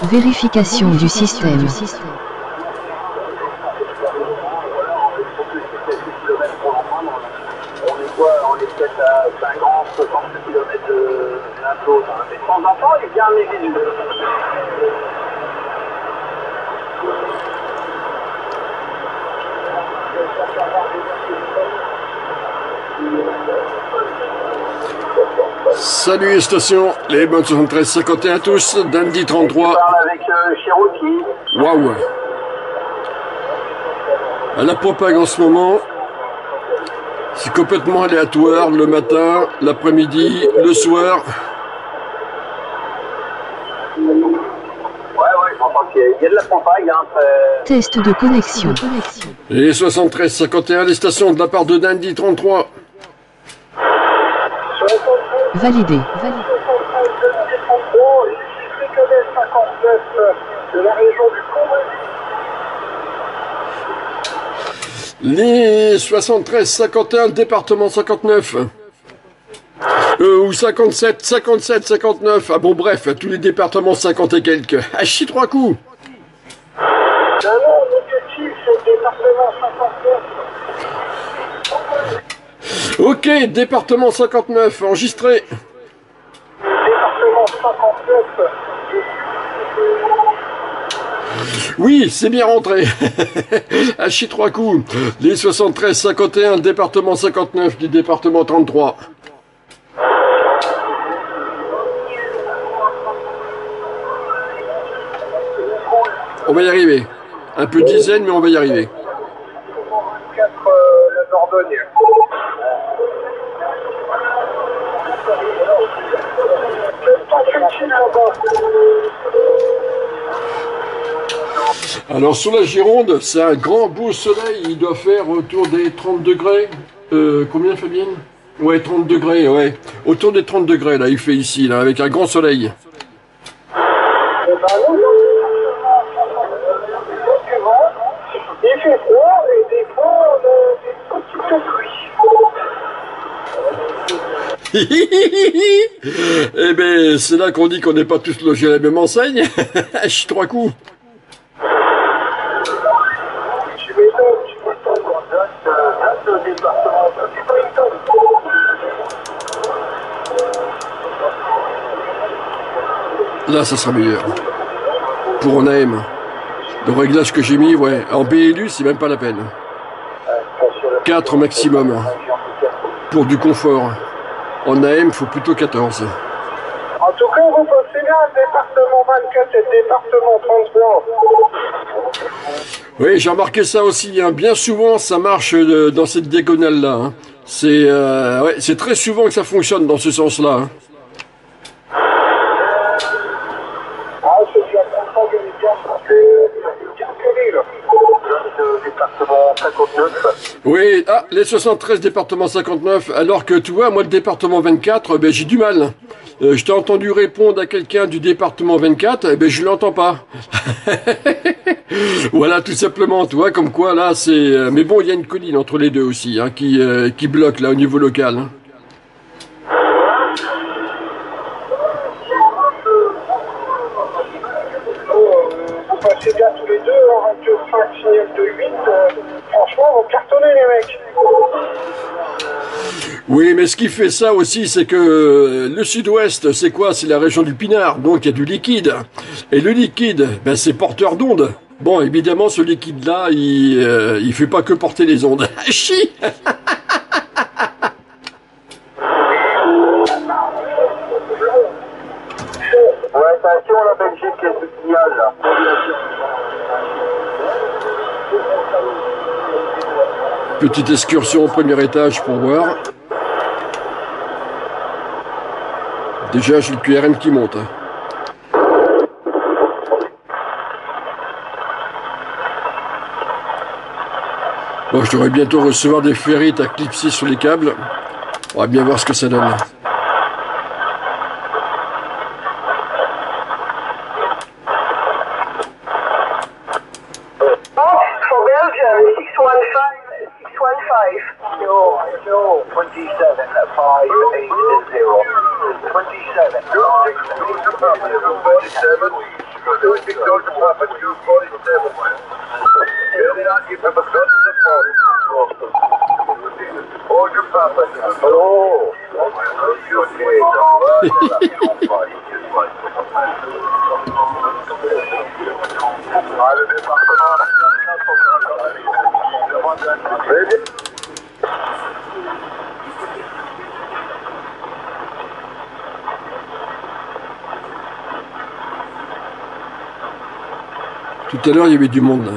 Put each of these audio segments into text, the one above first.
Vérification du système. On est peut-être à 50, 60 km de l'un de l'autre. Mais de temps en temps, il vient mes visites. Salut station, les bonnes 73-51 à tous, Dandy 33. Je parle avec Cherokee. Waouh. À la propague en ce moment, c'est complètement aléatoire, le matin, l'après-midi, le soir. Ouais, je pense qu'il y a de la propague. Hein, Test de connexion. Les 73-51, les stations de la part de Dandy 33. Validé. De la région du Congo. Les 73-51, département 59. Ou 57, 57, 59. Ah bon, bref, tous les départements 50 et quelques. Ah, chie 3 coups. Non, l'objectif, c'est le département 59. Ok, département 59, enregistré. Département 59. Oui, c'est bien rentré. À chier 3 coups. Les 73-51, département 59 du département 33. On va y arriver. Un peu dizaine, mais on va y arriver. 4, la Dordogne. Alors sur la Gironde, c'est un grand beau soleil, il doit faire autour des 30 degrés. Combien Fabienne? Ouais, 30 degrés, ouais. Autour des 30 degrés, là, il fait ici, là, avec un grand soleil. Il fait froid et des fois des petites pluies. Eh ben, c'est là qu'on dit qu'on n'est pas tous logés à la même enseigne. Je suis 3 coups. Tu m'étonnes, date de département, c'est pas une tonne. Là, ça sera meilleur. Pour en AM. Le réglage que j'ai mis, ouais. En BLU, c'est même pas la peine. 4 maximum. Pour du confort. En AM, il faut plutôt 14. En tout cas, vous pensez bien le département 24 et le département 33. Oui, j'ai remarqué ça aussi. Hein. Bien souvent, ça marche dans cette diagonale-là. Hein. C'est très souvent que ça fonctionne dans ce sens-là. Hein. Ah, c'est bien, c'est bien collé, là. Le département 59. Oui, ah, les 73 départements 59, alors que tu vois, moi, le département 24, ben, j'ai du mal. Je t'ai entendu répondre à quelqu'un du département 24, ben, je l'entends pas. Voilà, tout simplement, tu vois, comme quoi, là, c'est... Mais bon, il y a une colline entre les deux aussi, hein, qui bloque, là, au niveau local. Hein. Vous passez bien tous les deux, en radio 5, signal de 8. Franchement, vous cartonnez, les mecs. Oui, mais ce qui fait ça aussi, c'est que le sud-ouest, c'est quoi? C'est la région du Pinard, donc il y a du liquide. Et le liquide, ben, c'est porteur d'ondes. Bon, évidemment, ce liquide-là, il fait pas que porter les ondes. Chi. Ouais, attention, la Belgique, qui est ce signal, là. Petite excursion au premier étage pour voir. Déjà, j'ai le QRM qui monte. Bon, je devrais bientôt recevoir des ferrites à clipser sur les câbles. On va bien voir ce que ça donne. For Belgium, 615. No, 27, 580. 27, Tout à l'heure, il y avait du monde. Là.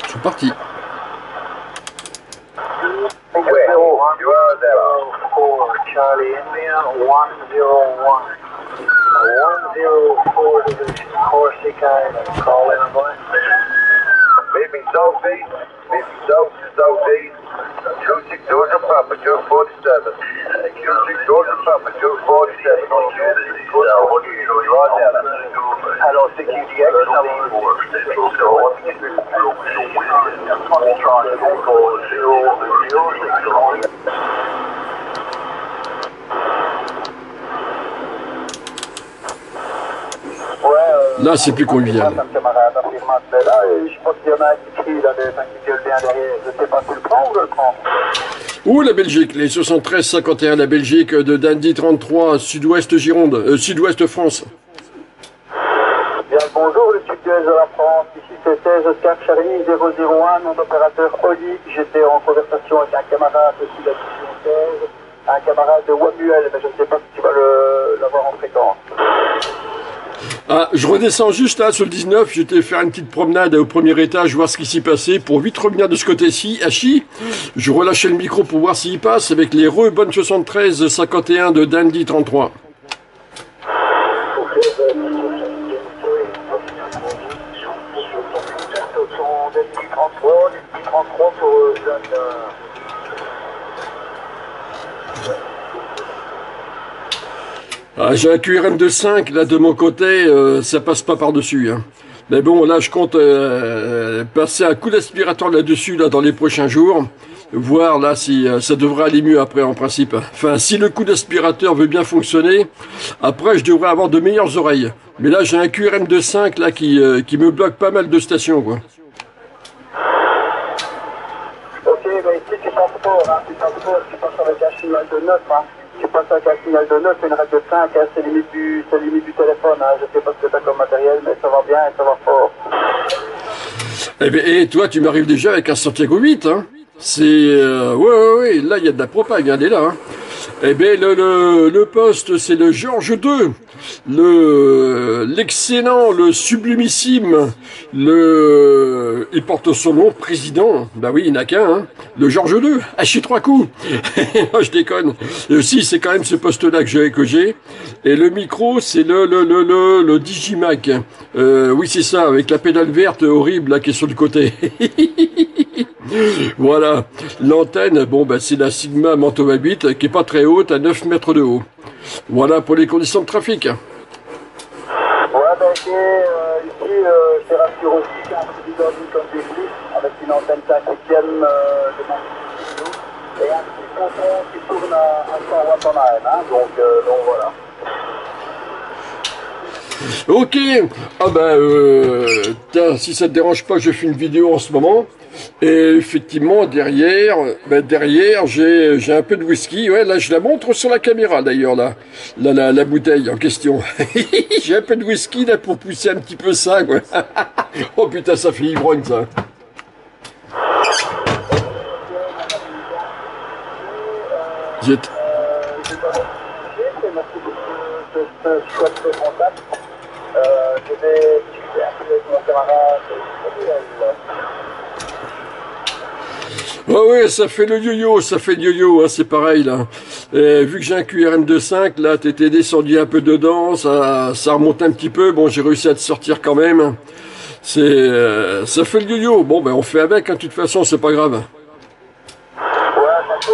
Ils sont partis. Charlie India 101. 104 to the Corsica and call in a boy. Maybe southeast, maybe southeast. 26 Georgia Papa 247. 26 Georgia Papa 247. Hello, CQDX. Là, c'est plus convivial. Je pense qu'il y en a un qui crie, là, qui gueule bien derrière. Je sais pas si le prend ou je le prends. Où la Belgique, les 73-51, la Belgique de Dandy 33, sud-ouest Gironde, sud-ouest France. Bien le bonjour, le sud-ouest de la France. Ici c'est 16 Oscar Charlie 001, nom d'opérateur Oli. J'étais en conversation avec un camarade aussi de la division 16, un camarade de Wamuel, mais je ne sais pas si tu vas l'avoir en fréquence. Ah, je redescends juste là sur le 19, j'étais faire une petite promenade au premier étage, voir ce qui s'y passait, pour vite revenir de ce côté-ci, à Chi. Je relâchais le micro pour voir s'il passe avec les bonnes 73-51 de Dandy 33. Ah, j'ai un QRM de 5, là, de mon côté, ça passe pas par-dessus. Hein. Mais bon, là, je compte passer un coup d'aspirateur là-dessus, là, dans les prochains jours. Voir, là, si ça devrait aller mieux après, en principe. Enfin, si le coup d'aspirateur veut bien fonctionner, après, je devrais avoir de meilleures oreilles. Mais là, j'ai un QRM de 5, là, qui me bloque pas mal de stations, quoi. Ok, ben ici, tu passes fort, hein. Tu passes avec un signal de 9, hein. Tu passes avec un signal de 9 et une règle de 5, hein, c'est limite du téléphone. Hein. Je sais pas ce que tu as comme matériel, mais ça va bien et ça va fort. Eh bien, et toi, tu m'arrives déjà avec un Santiago 8, hein. C'est... ouais, là, il y a de la propague, hein, elle est là. Hein. Eh bien, le poste, c'est le Georges II, l'excellent, le sublimissime, il porte son nom, président, bah oui, il n'a qu'un, hein, le Georges II, haché 3 coups. Non, je déconne. Si, c'est quand même ce poste-là que j'ai. Et le micro, c'est le Digimac. Oui, c'est ça, avec la pédale verte horrible, là, qui est sur le côté. Voilà. L'antenne, bon, bah, c'est la Sigma Mantova 8, qui est pas très haute, à 9 mètres de haut. Voilà pour les conditions de trafic. Ouais, ben, ici, je te rassure aussi, c'est un petit ordi comme des clips, avec une antenne 5e de 26 kg, et un petit compteur qui tourne à 100 watts en AM, hein, donc voilà. Ok, ah si ça te dérange pas, je fais une vidéo en ce moment. Et effectivement, derrière, j'ai un peu de whisky. Ouais, là, je la montre sur la caméra d'ailleurs, là, la bouteille en question. J'ai un peu de whisky là pour pousser un petit peu ça, quoi. Oh putain, ça fait ivrogne ça. Zut. Je vais discuter un peu avec mon camarade. Oh oui, ça fait le yo-yo, hein, c'est pareil là. Et vu que j'ai un QRM de 5, là, t'étais descendu un peu dedans, ça remonte un petit peu. Bon, j'ai réussi à te sortir quand même. Ça fait le yo-yo. Bon, ben on fait avec, hein, de toute façon, c'est pas grave. Ouais, ça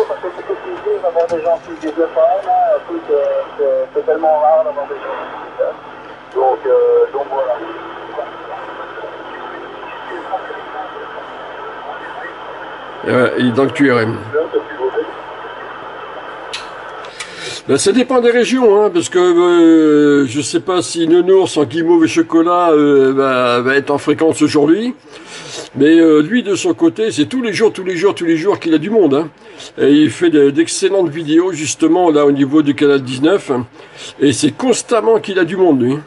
parce que c'est difficile d'avoir des gens qui disent pas, là. C'est tellement rare d'avoir des gens qui disent ça. Donc voilà. Il est dans le QRM. Ben, ça dépend des régions, hein, parce que je sais pas si Nounours en guimauve et chocolat va être en fréquence aujourd'hui, mais lui de son côté, c'est tous les jours qu'il a du monde. Hein. Et il fait d'excellentes vidéos justement là au niveau du canal 19, et c'est constamment qu'il a du monde lui.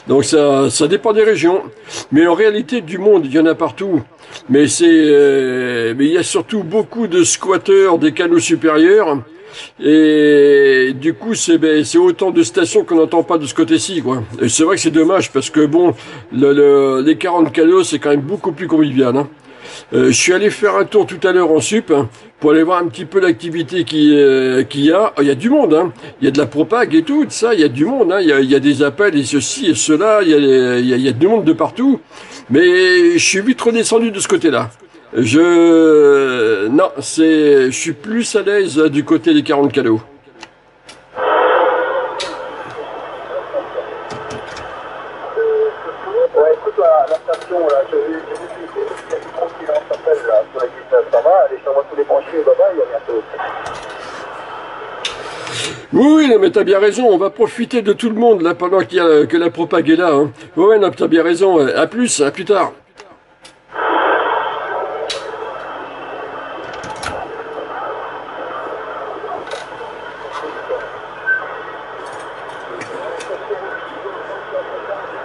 Donc ça dépend des régions, mais en réalité du monde il y en a partout. Mais mais il y a surtout beaucoup de squatteurs des canaux supérieurs. Et du coup, c'est autant de stations qu'on n'entend pas de ce côté-ci, quoi. Et c'est vrai que c'est dommage parce que bon, les 40 canaux, c'est quand même beaucoup plus convivial. Hein. Je suis allé faire un tour tout à l'heure en sup pour aller voir un petit peu l'activité qu'il y a. Il y a du monde, hein. Il y a de la propague et tout ça. Il y a du monde, hein. Il y a des appels et ceci et cela. Il y a du monde de partout. Mais je suis vite redescendu de ce côté-là. Non, je suis plus à l'aise du côté des 40 canaux. Ouais, écoute, la station, là, j'ai vu qu'il y a du monde qui s'appelle, là, sur la 19, ça va, allez, je t'envoie tous les branchés, bye bye, à bientôt. Oui, non, mais t'as bien raison, on va profiter de tout le monde, là, pendant que la propague est là, hein. Ouais, non, t'as bien raison, à plus tard.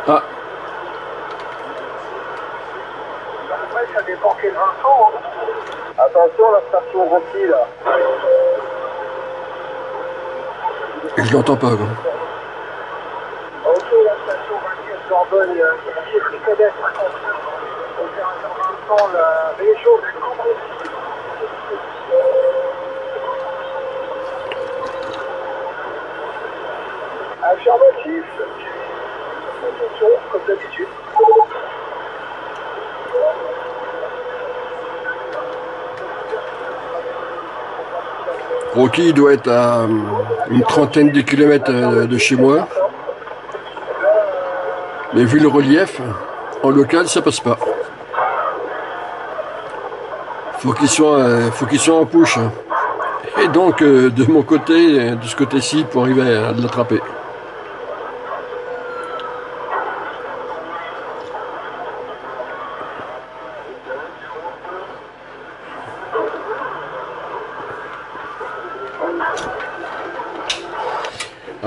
Ah. Après, ça dépend quel info. Attention, la station Rocky, là. Je l'entends pas, quoi. Ok, la station Rocky, elle Sorbonne, il y a un circuit pédestre à construire. On fait un temps, là, les choses, affirmatif. Attention, comme d'habitude. Rocky doit être à une trentaine de kilomètres de chez moi. Mais vu le relief, en local, ça passe pas. Faut qu'il soit en push. Et donc, de mon côté, de ce côté-ci, pour arriver à l'attraper.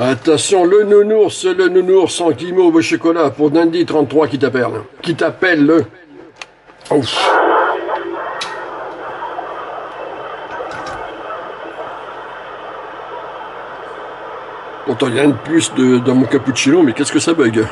Attention, le nounours en guimauve au chocolat pour Dandy 33 qui t'appelle le. Ouf. Pourtant, il y a rien de plus dans mon cappuccino, mais qu'est-ce que ça bug?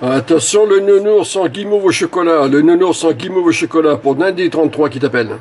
Attention, le nounours en guimauve au chocolat, pour Dandy 33 qui t'appelle.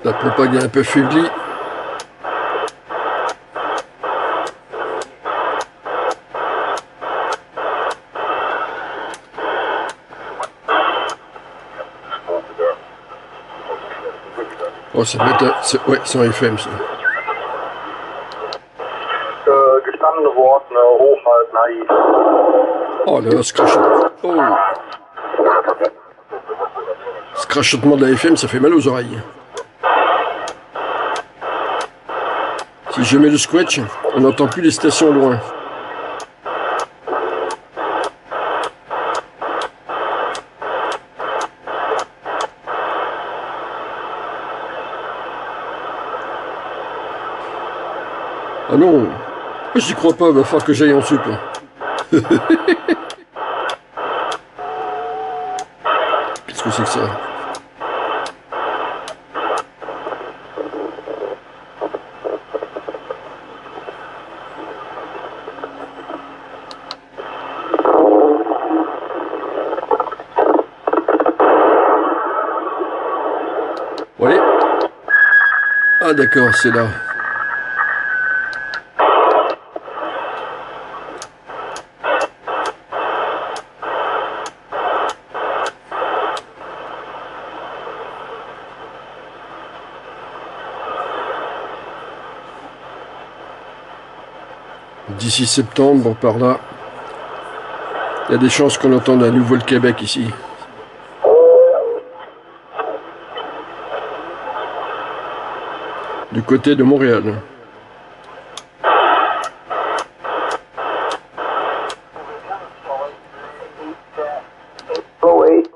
La propague est un peu faiblie. Oh, ça va être... Ouais, c'est en FM, ça. Gestandene Worten hochhalten, naiv. Oh là là, ce crachotement. Oh. Ce crachotement de la FM, ça fait mal aux oreilles. Si je mets le scratch, on n'entend plus les stations au loin. Ah non, j'y crois pas, il va falloir que j'aille en soupe. Qu'est-ce que c'est que ça? Oui. Ah d'accord, c'est là. D'ici septembre, par là, il y a des chances qu'on entende à nouveau le Québec ici. Du côté de Montréal. Oui.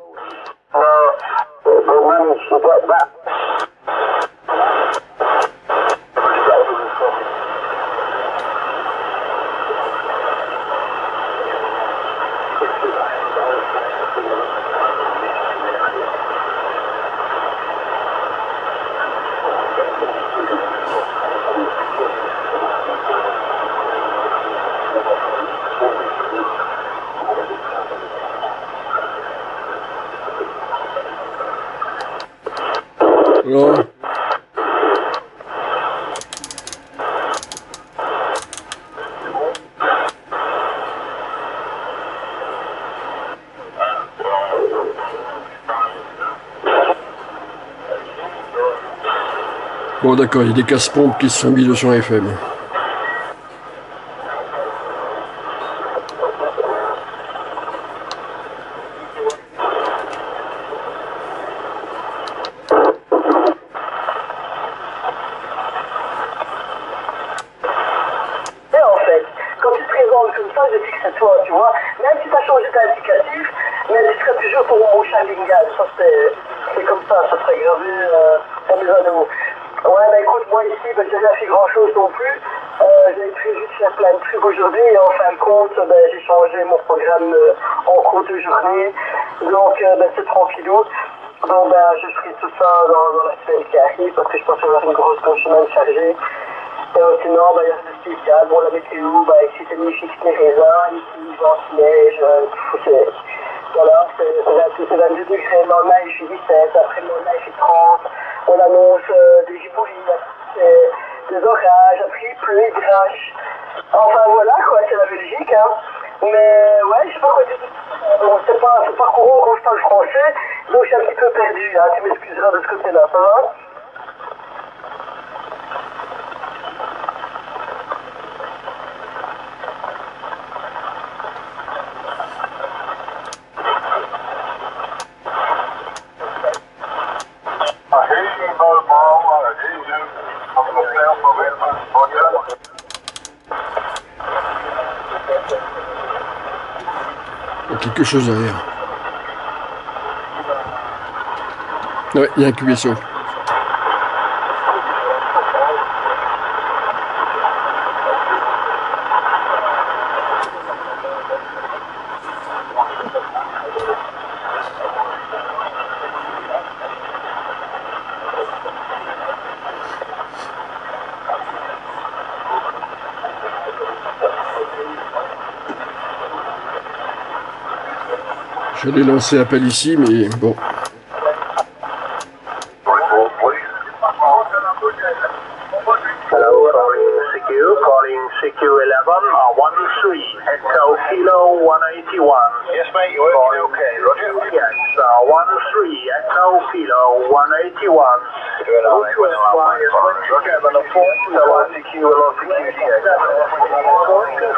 Alors, bon d'accord, il y a des casse-pompes qui se sont mis sur FM. C'est comme ça serait gravé à mes anneaux. Ouais, bah écoute, moi ici, bah, j'ai rien fait grand chose non plus. J'avais prévu de faire plein de trucs aujourd'hui et en fin de compte, bah, j'ai changé mon programme en cours de journée. Donc, bah, c'est tranquillou. Donc, bah, je ferai tout ça dans la semaine qui arrive parce que je pense avoir une grosse semaine chargée. Sinon, bah, il y a le spécial. Bon, la météo, bah, ici, c'est magnifique, les raisins. Ici, il vent, neige. Voilà, c'est 22 degrés. Le lendemain, il fait 17. Après, le lendemain, il fait 30. On annonce des gibouilles, des orages. Après, il pleut, il crache. Enfin, voilà, quoi, c'est la Belgique, hein. Mais, ouais, je sais pas quoi dire. Bon, c'est pas courant quand je parle français. Donc, je suis un petit peu perdu, hein. Tu m'excuseras de ce côté-là, ça va? Il y a quelque chose derrière. Ouais, il y a un QSO. Je l'ai lancé appel ici, mais bon. Calling CQ11, 13, Echo Kilo 181. Yes, mate, you're working okay, Roger. Yes, 13, Echo Kilo 181.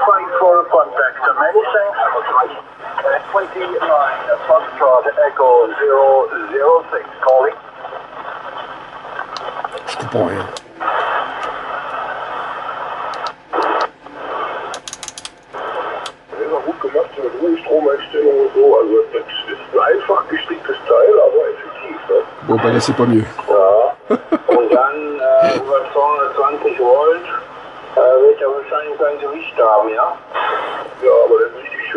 Faithful contact, many thanks. 29, Foxtrot Echo 006, calling. Je comprends rien. Stromeinstellung und so, also das ist ein einfach gesticktes Teil, aber effektiv. Ne? Bon, ben là, c'est pas mieux. Ja, und dann über 220 Volt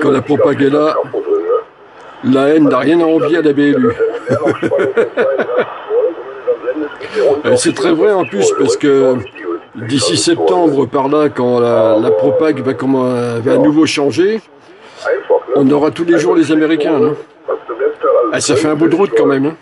Quand la propagande est là, la haine n'a rien à envier à la BLU. C'est très vrai en plus, parce que d'ici septembre, par là, quand la propague va à nouveau changer, on aura tous les jours les Américains. Hein. Ah, ça fait un bout de route quand même. Hein.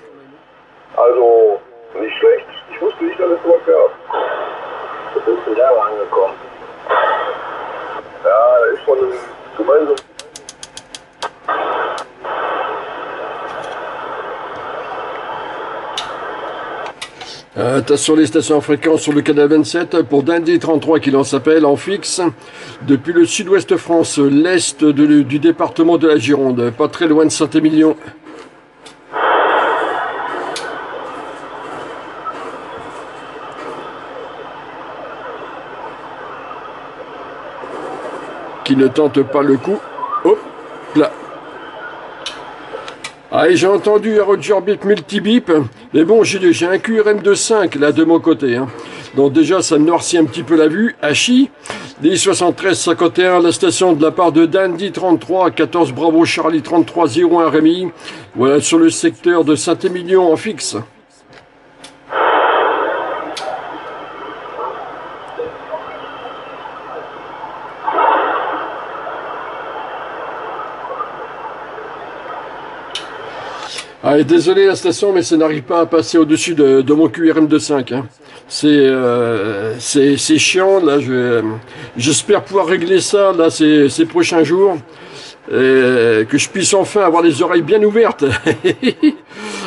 Attention les stations en fréquence sur le canal 27 pour Dundee 33 qui l'en s'appelle en fixe depuis le sud-ouest France, l'est du département de la Gironde, pas très loin de Saint-Émilion. Qui ne tente pas le coup. Hop là. Ah, et j'ai entendu un Roger Bip multi-bip, mais bon, j'ai un QRM de 5 là de mon côté. Hein. Donc déjà, ça me noircit un petit peu la vue. Hachi, des 73-51, la station de la part de Dundee 33, 14 Bravo Charlie 33, 01 Rémi. Voilà, sur le secteur de Saint-Émilion en fixe. Ah, désolé la station, mais ça n'arrive pas à passer au-dessus de mon QRM de 5. Hein. C'est chiant, là. J'espère pouvoir régler ça là, ces prochains jours. Que je puisse enfin avoir les oreilles bien ouvertes.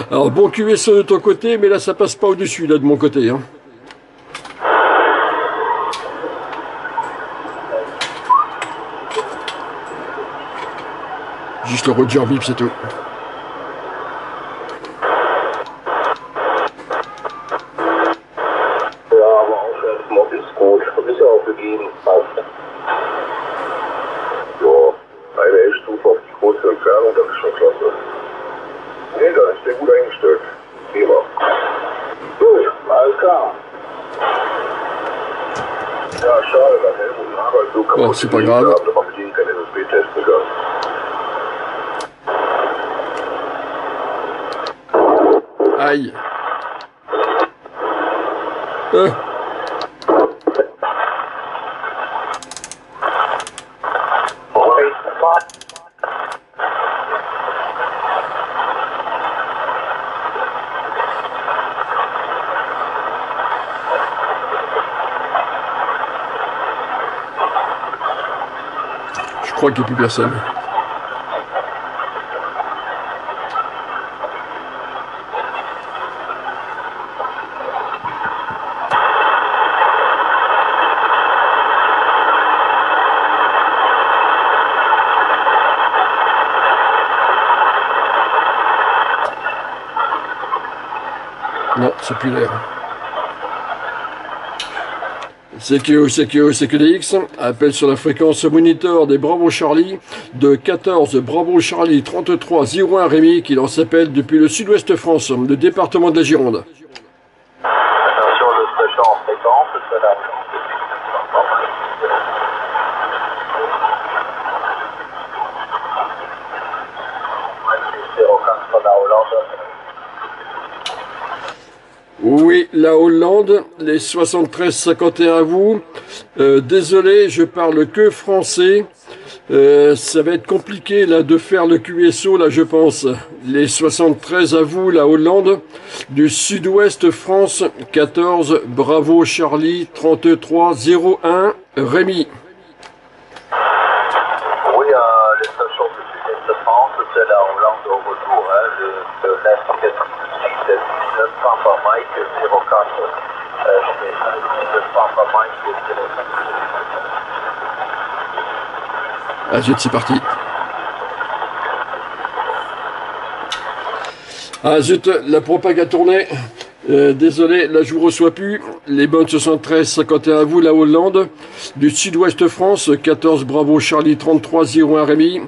Alors, bon QSO de ton côté, mais là, ça passe pas au-dessus là de mon côté. Hein. Juste le Roger Bip, c'est tout. Bon, c'est pas grave. Aïe. Je crois qu'il n'y a plus personne. Non, c'est plus l'air. CQDX appelle sur la fréquence monitor des Bravo Charlie de 14 Bravo Charlie 33 01 Rémi qui l'en s'appelle depuis le sud-ouest France, le département de la Gironde. Attention, le station en fréquence, c'est la Oui, la Hollande, les 73-51 à vous. Désolé, je parle que français. Ça va être compliqué là de faire le QSO là, je pense. Les 73 à vous, la Hollande, du sud-ouest France, 14 Bravo Charlie 33 01 Rémi. Oui, les stations du sud-est de France, c'est la Hollande au retour, hein, de l'Est 1900 par Mike 04. 1900 par Mike 04. Ah zut, c'est parti. Ah zut, la propague a tourné. Désolé, là je vous reçois plus. Les bonnes 73-51 à vous, la Hollande. Du sud-ouest France, 14 Bravo Charlie 33 01 Rémi.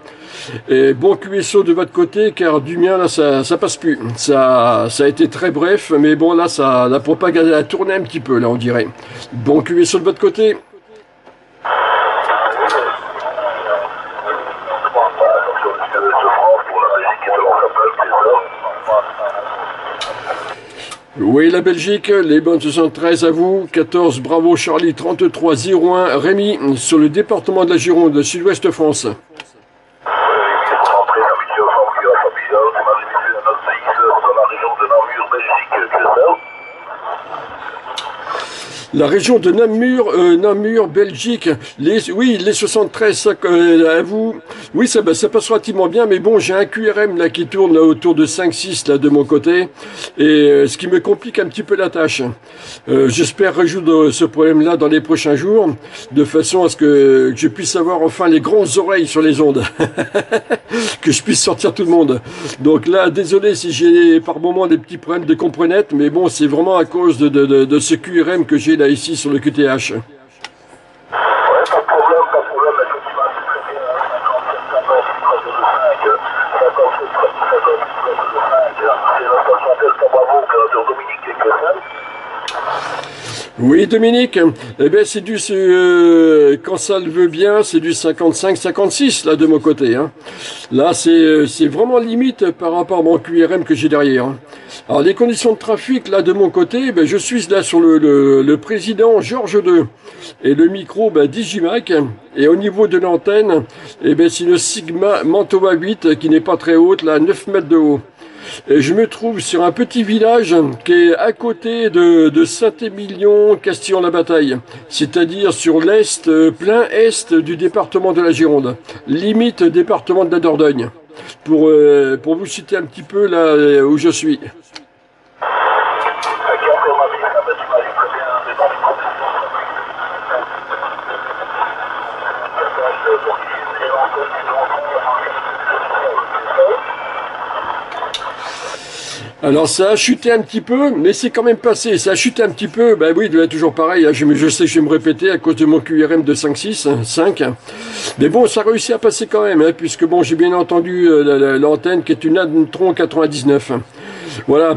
Et bon QSO de votre côté, car du mien là ça passe plus. Ça a été très bref, mais bon là la propague a tourné un petit peu là on dirait. Bon QSO de votre côté. Oui, la Belgique, les bonnes 73 à vous, 14 Bravo Charlie 3301 Rémi sur le département de la Gironde, Sud-Ouest France. La région de Namur, Belgique. Oui, les 73, ça, à vous. Oui, ça passe relativement bien, mais bon, j'ai un QRM là qui tourne là, autour de 5-6 là de mon côté, et ce qui me complique un petit peu la tâche. J'espère résoudre ce problème-là dans les prochains jours, de façon à ce que je puisse avoir enfin les grandes oreilles sur les ondes, que je puisse sortir tout le monde. Donc là, désolé si j'ai par moment des petits problèmes de comprenette, mais bon, c'est vraiment à cause de ce QRM que j'ai là ici sur le QTH. Oui, Dominique, eh bien, c'est du, quand ça le veut bien, c'est du 55-56, là, de mon côté, hein. Là, c'est vraiment limite par rapport à mon QRM que j'ai derrière, hein. Alors, les conditions de trafic, là, de mon côté, ben, je suis là sur le président Georges II. Et le micro, ben, Digimac. Et au niveau de l'antenne, eh ben, c'est le Sigma Mantova 8, qui n'est pas très haute, là, 9 mètres de haut. Et je me trouve sur un petit village qui est à côté de Saint-Émilion, Castillon-la-Bataille, c'est-à-dire sur l'est, plein est du département de la Gironde, limite département de la Dordogne, pour vous citer un petit peu là où je suis. Alors ça a chuté un petit peu, mais c'est quand même passé. Ça a chuté un petit peu, ben oui, toujours pareil, hein, je sais que je vais me répéter à cause de mon QRM de 5.6, 5. Mais bon, ça a réussi à passer quand même, hein, puisque bon, j'ai bien entendu l'antenne qui est une Adtron 99. Voilà.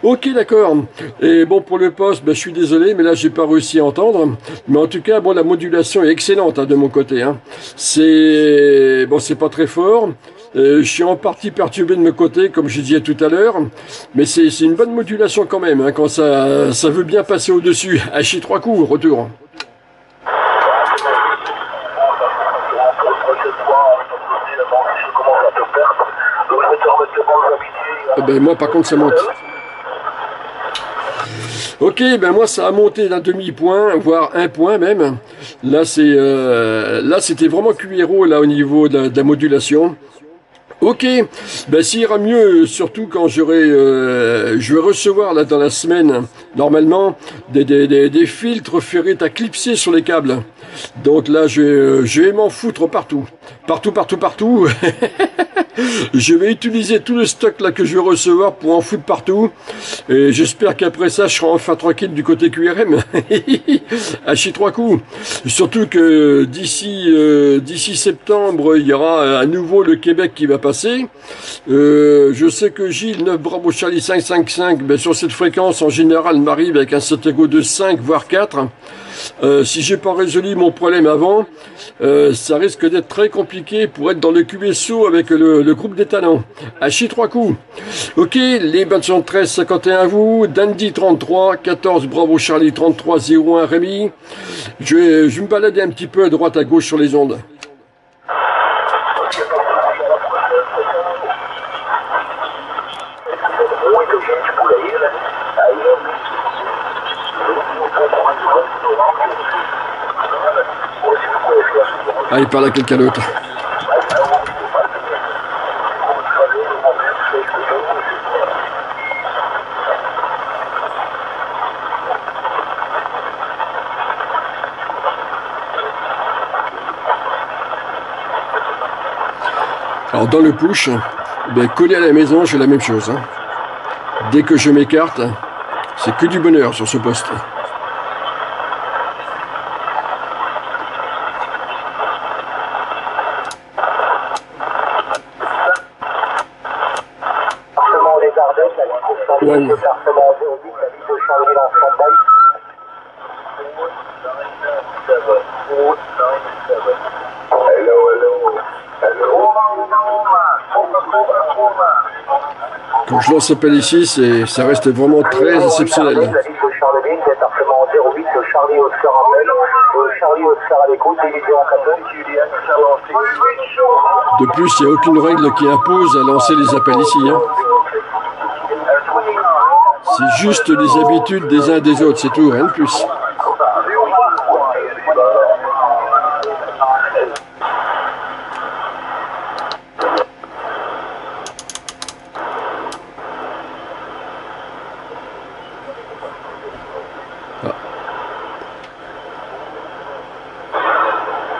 Ok, d'accord. Et bon, pour le poste, ben, je suis désolé, mais là, j'ai pas réussi à entendre. Mais en tout cas, bon, la modulation est excellente, hein, de mon côté, hein. C'est pas très fort. Je suis en partie perturbé de mon côté, comme je disais tout à l'heure, mais c'est une bonne modulation quand même, hein, quand ça veut bien passer au-dessus. Hachi 3 coups, retour. Ben moi par contre ça monte. Ok, ben moi ça a monté d'un demi-point, voire un point même. Là c'était vraiment QRO là au niveau de la modulation. Ok, ben ça ira mieux, surtout quand je vais recevoir là dans la semaine, normalement, des filtres ferrites à clipser sur les câbles. Donc là, je vais m'en foutre partout. Partout. Je vais utiliser tout le stock là que je vais recevoir pour en foutre partout. Et j'espère qu'après ça, je serai enfin tranquille du côté QRM. Hachi 3 coups. Surtout que d'ici septembre, il y aura à nouveau le Québec qui va passer. Je sais que Gilles 9 Bravo Charlie 555, ben sur cette fréquence, en général, m'arrive avec un Satego de 5 voire 4. Si j'ai pas résolu mon problème avant, ça risque d'être très compliqué pour être dans le QSO avec le groupe des talents. Hachi 3 coups. Ok, les 13 51 à vous, Dandy 33, 14 Bravo Charlie 33 01 Rémi. Je vais me balader un petit peu à droite à gauche sur les ondes. Ah, il parle à quelqu'un d'autre. Alors dans le push, ben, collé à la maison, j'ai la même chose, hein. Dès que je m'écarte, c'est que du bonheur sur ce poste. Wow. Quand je lance appel ici, ça reste vraiment très exceptionnel. La liste Charleville, département 08, Charlie Oscar appel. Charlie Oscar à l'écoute, division en appel. De plus, il n'y a aucune règle qui impose à lancer les appels ici. Hein. C'est juste les habitudes des uns et des autres, c'est tout, rien de plus. Ah.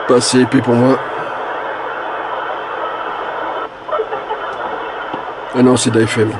Pas assez épais pour moi. Ah non, c'est d'AFM.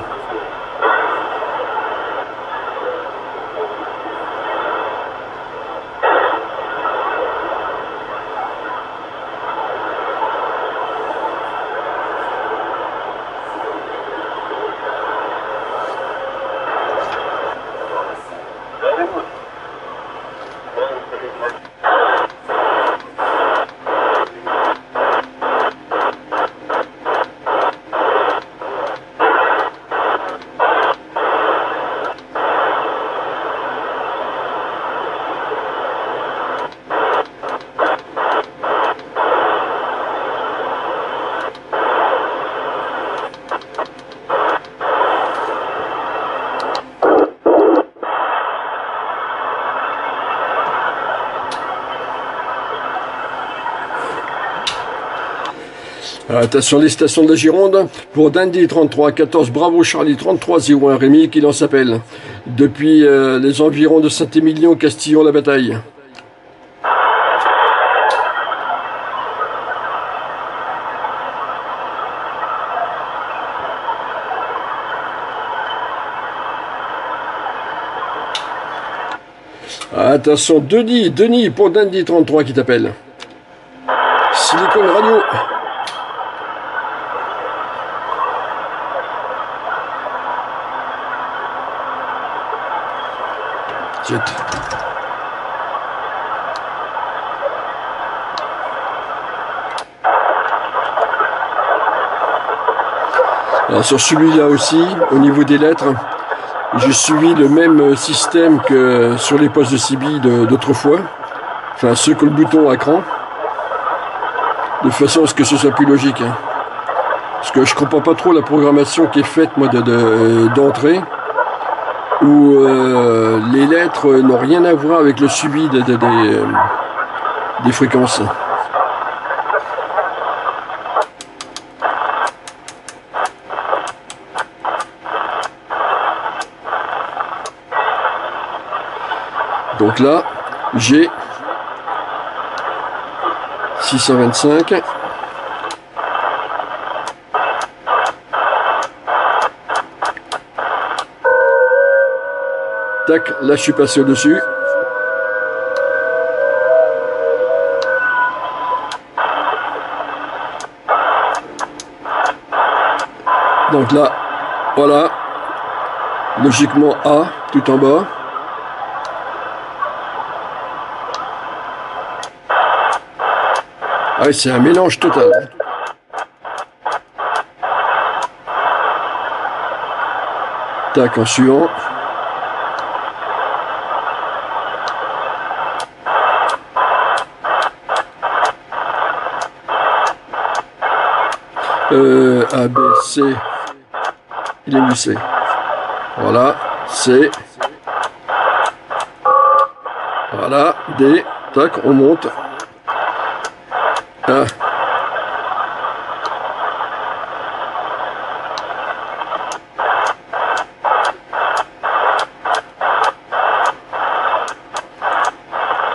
Attention les stations de la Gironde, pour Dundee 33, 14 Bravo Charlie 33, 01 Rémi qui lance appel. Depuis les environs de Saint-Émilion, Castillon-la-Bataille. Attention, Denis pour Dundee 33 qui t'appelle. Silicon Radio. Alors sur celui-là aussi, au niveau des lettres, j'ai suivi le même système que sur les postes de CB d'autrefois, enfin ceux qui ont le bouton à cran, de façon à ce que ce soit plus logique. Hein. Parce que je comprends pas trop la programmation qui est faite moi d'entrée, où les lettres n'ont rien à voir avec le suivi des fréquences. Donc là, j'ai 625. Tac, là je suis passé au-dessus. Donc là, voilà, logiquement A, tout en bas. Ah oui, c'est un mélange total. Tac, en suivant. A, B, C. Il est mis C. Voilà, C. Voilà, D. Tac, on monte. A.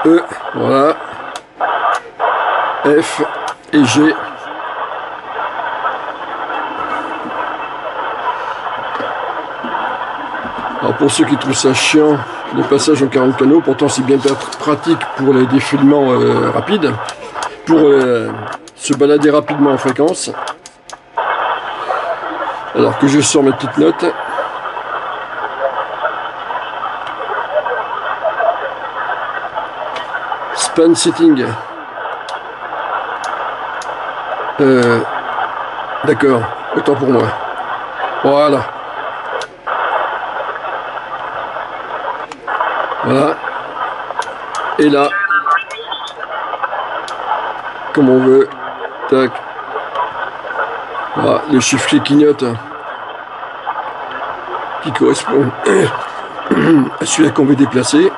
E, voilà. F et G. Alors pour ceux qui trouvent ça chiant, le passage en 40 canaux, pourtant c'est bien pratique pour les défilements rapides, pour se balader rapidement en fréquence. Alors que je sors mes petites notes. Span setting. D'accord, autant pour moi. Voilà. Voilà. Et là, comme on veut, tac. Voilà, le chiffre qui clignote, qui correspond à celui-là qu'on veut déplacer.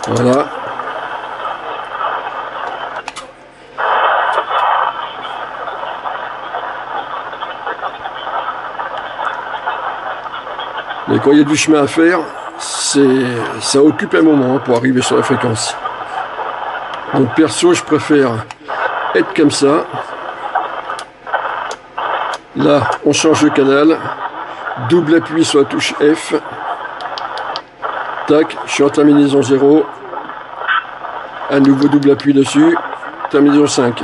Voilà. Mais quand il y a du chemin à faire, ça occupe un moment pour arriver sur la fréquence. Donc perso, je préfère être comme ça. Là, on change de canal. Double appui sur la touche F. Tac, je suis en terminaison 0. Un nouveau double appui dessus. Terminaison 5.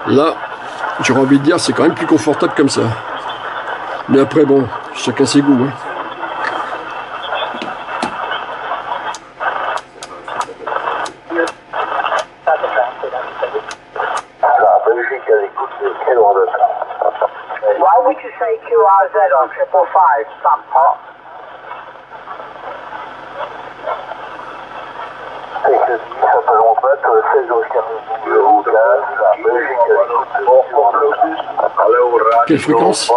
Là, j'aurais envie de dire, c'est quand même plus confortable comme ça. Mais après, bon, chacun ses goûts. Hein. Why would you say QRZ on 555, Sam Pot? Quelle fréquence?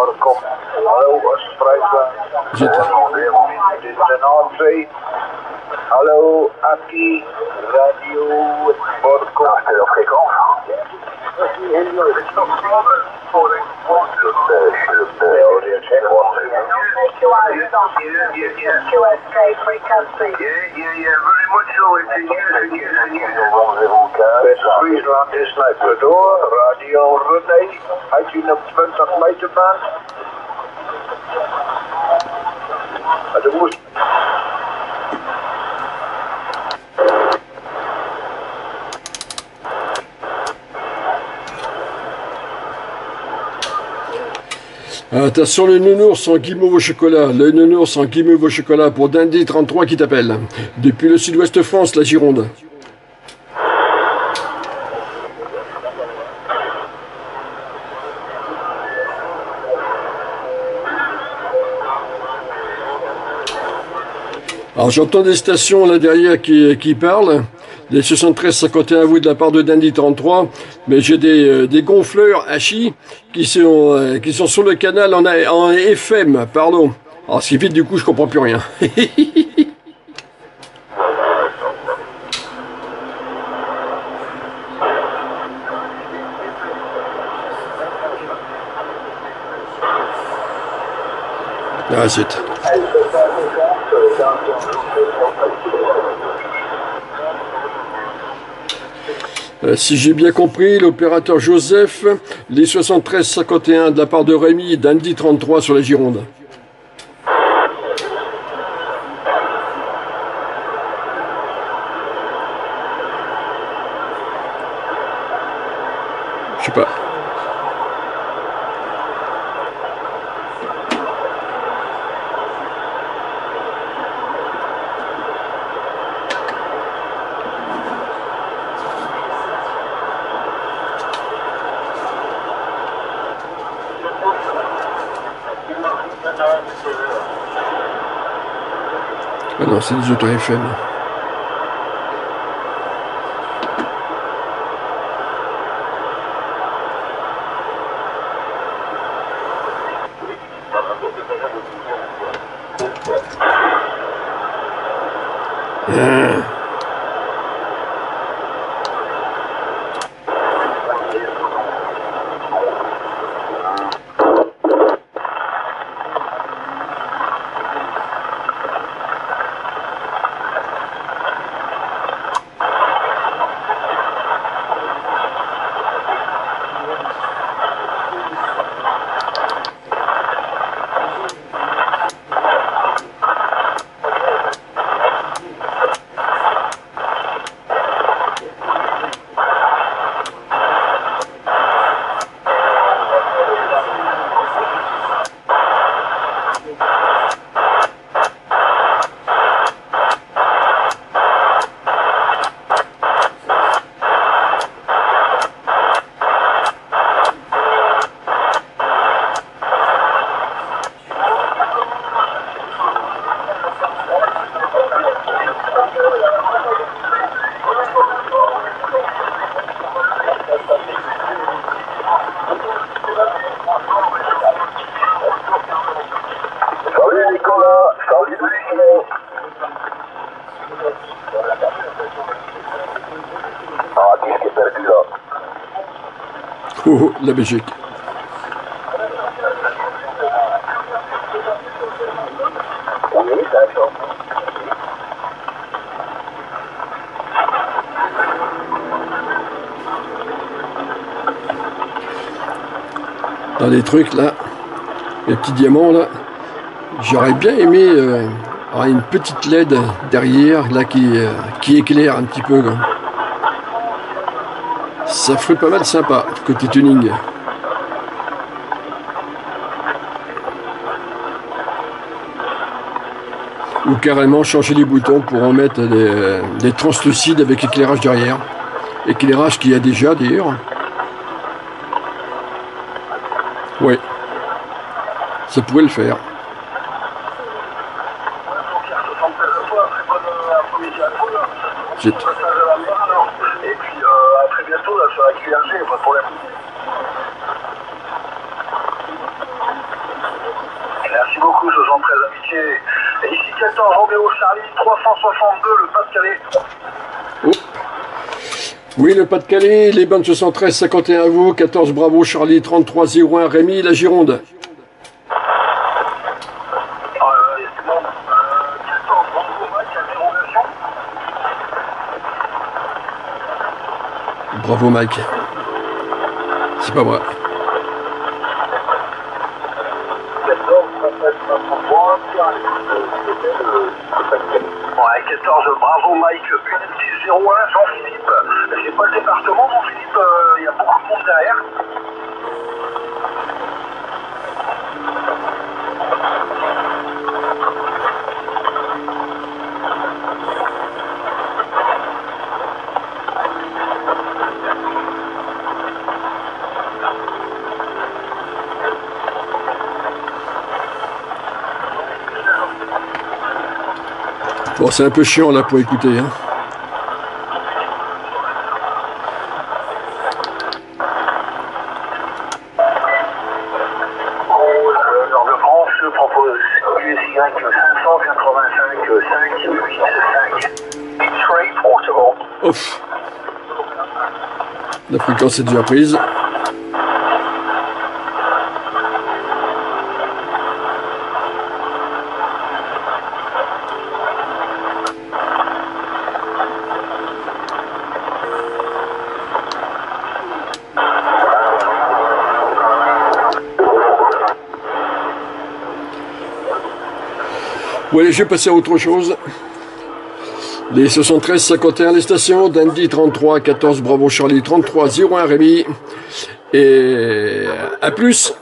Hallo, Aki, Radio, Borkom. C'est leur fréquence. Very much so. It's in Friesland is Ecuador, Radio René, 21 meterband. De woest. Attention, le nounours en guimauve au chocolat. Le nounours en guimauve au chocolat pour Dindy 33 qui t'appelle. Depuis le sud-ouest France, la Gironde. Alors j'entends des stations là derrière qui parlent. Les 73-51 vous de la part de Dandy 33, mais j'ai des gonfleurs Hachi qui sont sur le canal en FM, pardon. Alors ce qui fait du coup je comprends plus rien. Ah zut. Si j'ai bien compris, l'opérateur Joseph, les 73-51 de la part de Rémi, Dandy 33 sur la Gironde. Je sais pas. Ah non, c'est des auto FM. Oh, la Belgique. Oui, d'accord. Dans les trucs là, les petits diamants là, j'aurais bien aimé avoir une petite LED derrière là qui éclaire un petit peu quoi. Ça ferait pas mal sympa côté tuning. Ou carrément changer les boutons pour en mettre des translucides avec éclairage derrière. Éclairage qu'il y a déjà d'ailleurs. Ouais, ça pourrait le faire. Zut. Et puis à très bientôt là, sur la QRG, pas de problème. Merci beaucoup, je vous en prie, amitié. Et ici 14 Roméo Charlie, 362, le Pas-de-Calais. Oh. Oui, le Pas-de-Calais, les bandes 73, 51 à vous, 14 Bravo Charlie, 33 01 Rémi, la Gironde. 14 Bravo Mike, interrogation. Bravo Mike. C'est pas vrai. 14 Bravo Mike, UNT 01, Jean-Philippe. C'est pas le département, Jean-Philippe, il y a beaucoup de monde derrière. Bon, c'est un peu chiant là pour écouter. Hein. Nord de France, je propose USY 585 585. Straight Portugal. Ouf. La fréquence est déjà prise. Bon allez, je vais passer à autre chose. Les 73 51 les stations, Dandy 33 14 Bravo Charlie 33 01 Rémi. Et à plus.